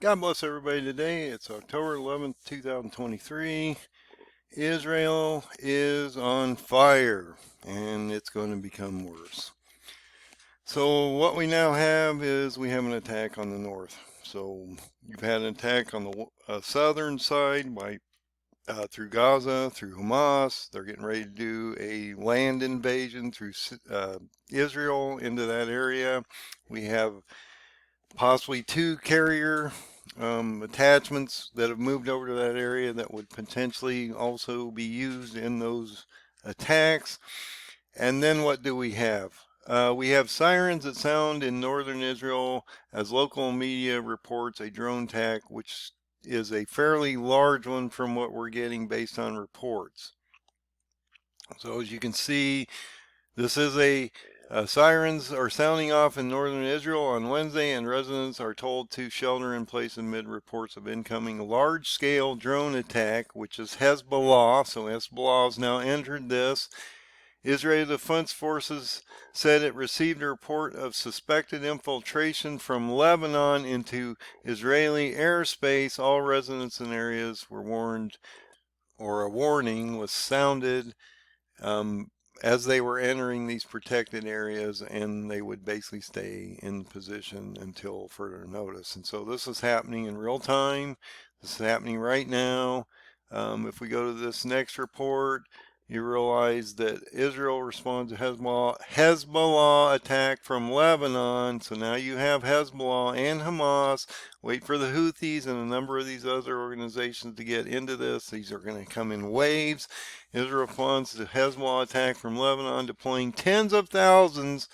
God bless everybody today. It's October 11th, 2023. Israel is on fire and it's going to become worse. So what we now have is we have an attack on the north. So you've had an attack on the southern side through Gaza, through Hamas. They're getting ready to do a land invasion through Israel into that area. We have possibly two carrier attachments that have moved over to that area that would potentially also be used in those attacks. And then what do we have? We have sirens that sound in northern Israel as local media reports a drone attack, which is a fairly large one from what we're getting based on reports. So as you can see, this is sirens are sounding off in northern Israel on Wednesday, and residents are told to shelter in place amid reports of incoming large-scale drone attack, which is Hezbollah. So Hezbollah has now entered this. Israeli Defense Forces said it received a report of suspected infiltration from Lebanon into Israeli airspace. All residents in areas were warned, or a warning was sounded as they were entering these protected areas, and they would basically stay in position until further notice. And so this is happening in real time. This is happening right now. If we go to this next report, you realize that Israel responds to Hezbollah attack from Lebanon. So now you have Hezbollah and Hamas. Wait for the Houthis and a number of these other organizations to get into this. These are going to come in waves. Israel responds to Hezbollah attack from Lebanon, deploying tens of thousands.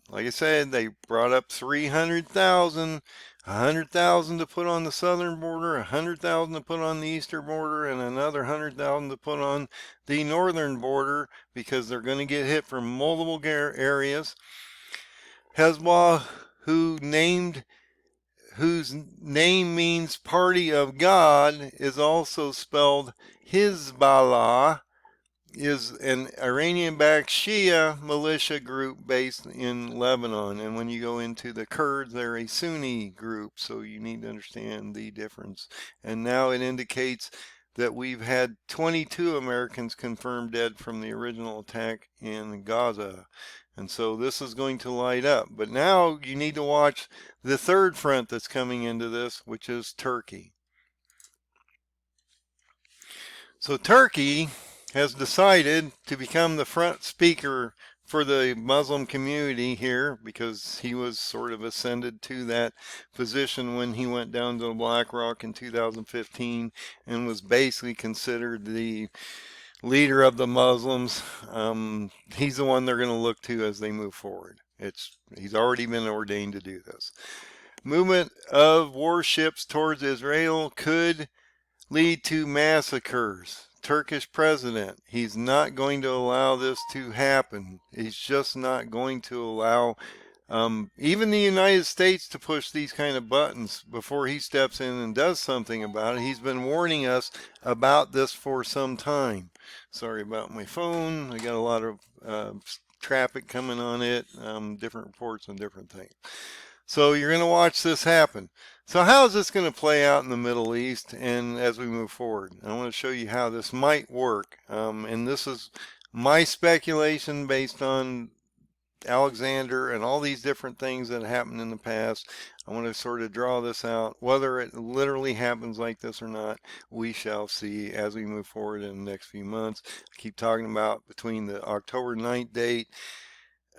Like I said, they brought up 300,000. 100,000 to put on the southern border, 100,000 to put on the eastern border, and another 100,000 to put on the northern border because they're going to get hit from multiple areas. Hezbollah, whose name means party of God, is also spelled Hezbollah, is an Iranian-backed Shia militia group based in Lebanon. And when you go into the Kurds, they're a Sunni group, so you need to understand the difference. And now it indicates that we've had 22 Americans confirmed dead from the original attack in Gaza. And so this is going to light up. But now you need to watch the third front that's coming into this, which is Turkey. So Turkey has decided to become the front speaker for the Muslim community here because he was sort of ascended to that position when he went down to the Black Rock in 2015 and was basically considered the leader of the Muslims. He's the one they're going to look to as they move forward. He's already been ordained to do this. Movement of warships towards Israel could lead to massacres. Turkish president, he's not going to allow this to happen. He's just not going to allow even the United States to push these kind of buttons before he steps in and does something about it. He's been warning us about this for some time. Sorry about my phone. I got a lot of traffic coming on it, different reports and different things. So you're going to watch this happen. So how is this going to play out in the Middle East and as we move forward? I want to show you how this might work. And this is my speculation based on Alexander and all these different things that happened in the past. I want to sort of draw this out. Whether it literally happens like this or not, we shall see as we move forward in the next few months. I keep talking about between the October 9th date,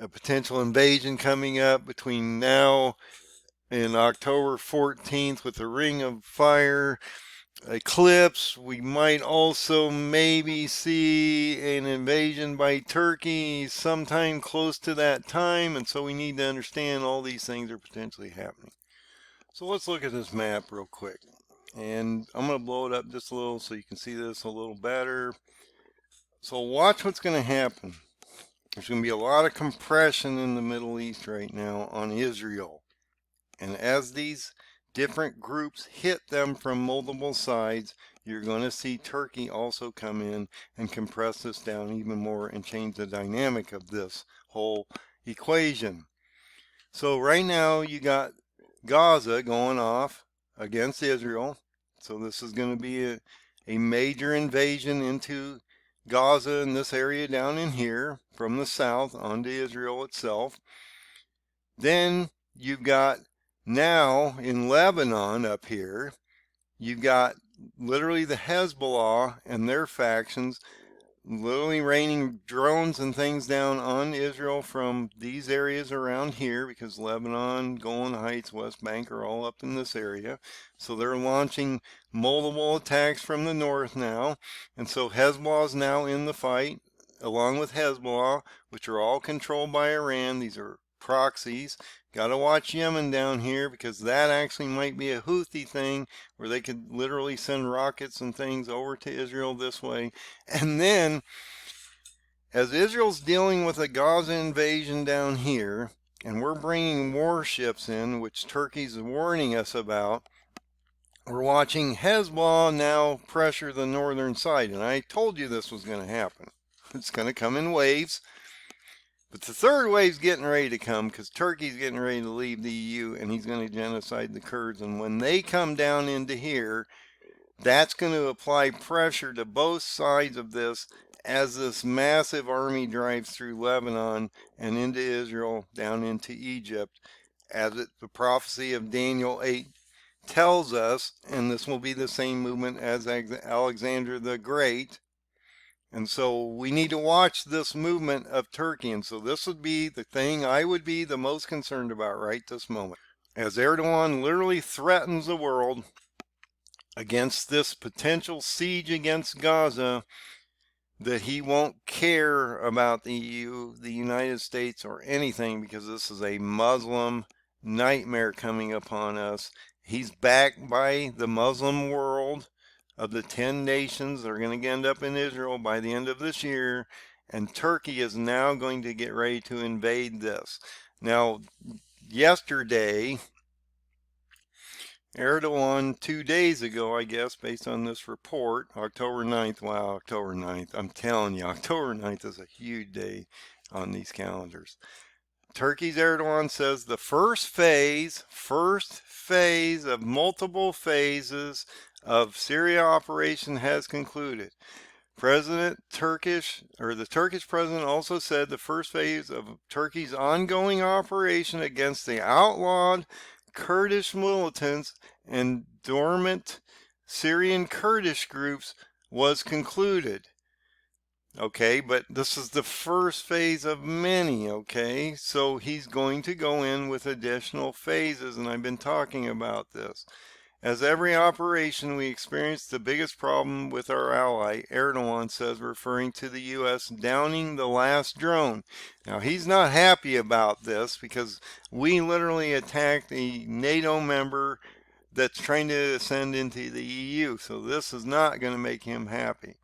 a potential invasion coming up between now and October 14th with the Ring of Fire eclipse. We might also maybe see an invasion by Turkey sometime close to that time, and so we need to understand all these things are potentially happening. So let's look at this map real quick, and I'm going to blow it up just a little so you can see this a little better. So watch what's going to happen. There's going to be a lot of compression in the Middle East right now on Israel. And as these different groups hit them from multiple sides, you're going to see Turkey also come in and compress this down even more and change the dynamic of this whole equation. So right now you got Gaza going off. against Israel. So this is going to be a major invasion into Gaza and this area down in here from the south onto Israel itself. Then you've got now in Lebanon up here, you've got literally the Hezbollah and their factions literally raining drones and things down on Israel from these areas around here, because Lebanon, Golan Heights, West Bank are all up in this area. So they're launching multiple attacks from the north now. And so Hezbollah is now in the fight, along with Hezbollah, which are all controlled by Iran. These are proxies. Got to watch Yemen down here, because that actually might be a Houthi thing where they could literally send rockets and things over to Israel this way. And then, as Israel's dealing with a Gaza invasion down here, and we're bringing warships in, which Turkey's warning us about, we're watching Hezbollah now pressure the northern side. And I told you this was going to happen. It's going to come in waves. But the third wave's getting ready to come, because Turkey's getting ready to leave the EU, and he's going to genocide the Kurds. And when they come down into here, that's going to apply pressure to both sides of this as this massive army drives through Lebanon and into Israel, down into Egypt, as the prophecy of Daniel 8 tells us. And this will be the same movement as Alexander the Great. And so we need to watch this movement of Turkey. And so this would be the thing I would be the most concerned about right this moment, as Erdogan literally threatens the world against this potential siege against Gaza, that he won't care about the EU, the United States, or anything, because this is a Muslim nightmare coming upon us. He's backed by the Muslim world of the 10 nations that are going to end up in Israel by the end of this year, and Turkey is now going to get ready to invade this. Now, yesterday, Erdogan, 2 days ago, I guess, based on this report, October 9th, wow, October 9th, I'm telling you, October 9th is a huge day on these calendars. Turkey's Erdogan says the first phase of multiple phases of Syria operation has concluded. The Turkish president also said the first phase of Turkey's ongoing operation against the outlawed Kurdish militants and dormant Syrian Kurdish groups was concluded. Okay, but this is the first phase of many, okay? So he's going to go in with additional phases, and I've been talking about this. As every operation, we experience the biggest problem with our ally, Erdogan says, referring to the U.S. downing the last drone. Now, he's not happy about this, because we literally attacked a NATO member that's trying to ascend into the EU. So this is not going to make him happy.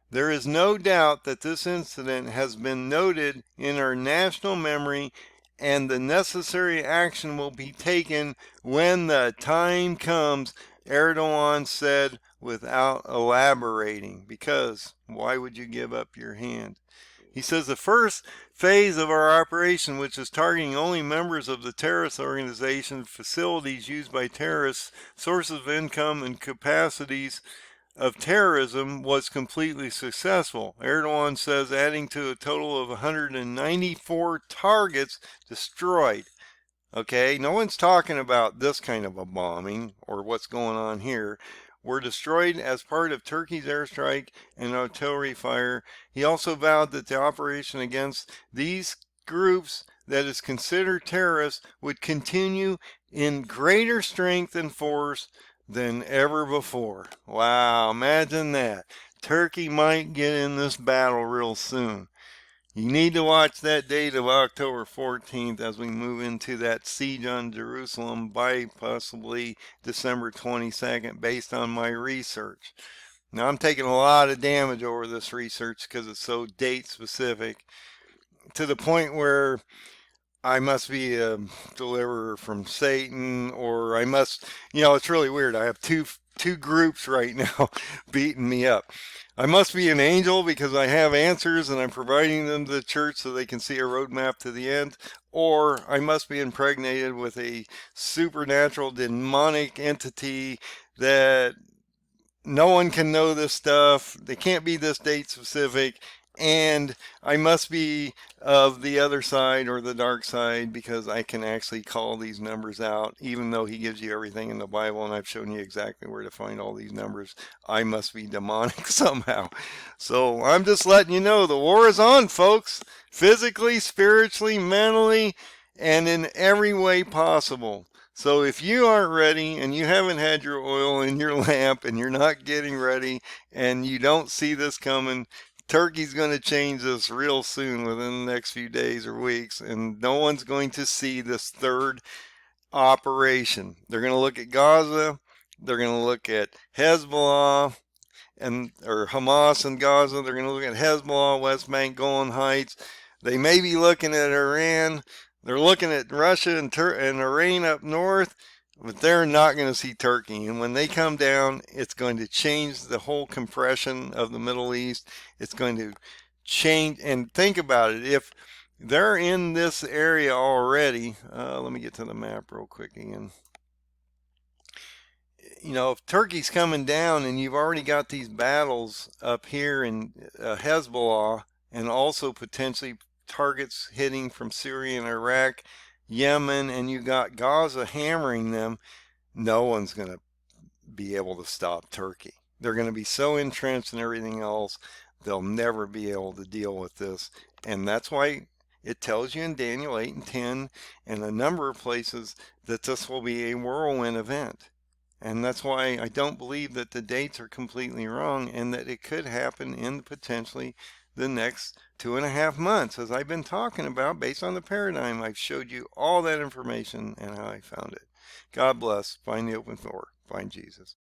There is no doubt that this incident has been noted in our national memory, and the necessary action will be taken when the time comes, Erdogan said without elaborating. Because why would you give up your hand? He says the first phase of our operation, which is targeting only members of the terrorist organization, facilities used by terrorists, sources of income, and capacities of terrorism, was completely successful. Erdogan says, adding to a total of 194 targets destroyed. Okay, no one's talking about this kind of a bombing or what's going on here. Were destroyed as part of Turkey's airstrike and artillery fire. He also vowed that the operation against these groups that is considered terrorists would continue in greater strength and force than ever before. Wow, imagine that. Turkey might get in this battle real soon. You need to watch that date of October 14th as we move into that siege on Jerusalem by possibly December 22nd, based on my research. Now, I'm taking a lot of damage over this research because it's so date specific, to the point where I must be a deliverer from Satan, or I must, it's really weird. I have two two groups right now beating me up. I must be an angel because I have answers and I'm providing them to the church so they can see a roadmap to the end, or I must be impregnated with a supernatural demonic entity that no one can know this stuff. They can't be this date specific. And I must be of the other side or the dark side because I can actually call these numbers out, even though he gives you everything in the Bible and I've shown you exactly where to find all these numbers. I must be demonic somehow. So I'm just letting you know the war is on, folks. Physically, spiritually, mentally, and in every way possible. So if you aren't ready and you haven't had your oil in your lamp and you're not getting ready and you don't see this coming, Turkey's going to change this real soon within the next few days or weeks, and no one's going to see this third operation. They're going to look at Gaza, they're going to look at Hezbollah and or Hamas in Gaza, they're going to look at Hezbollah, West Bank, Golan Heights. They may be looking at Iran. They're looking at Russia and Iran up north, but they're not going to see Turkey. And when they come down, it's going to change the whole compression of the Middle East. It's going to change. And think about it. If they're in this area already, let me get to the map real quick again. You know, if Turkey's coming down and you've already got these battles up here in Hezbollah and also potentially targets hitting from Syria and Iraq, Yemen, and you got Gaza hammering them, no one's going to be able to stop Turkey. They're going to be so entrenched in everything else, they'll never be able to deal with this. And that's why it tells you in Daniel 8 and 10 and a number of places that this will be a whirlwind event. And that's why I don't believe that the dates are completely wrong and that it could happen in potentially the next 2.5 months, as I've been talking about based on the paradigm. I've showed you all that information and how I found it. God bless. Find the open door. Find Jesus.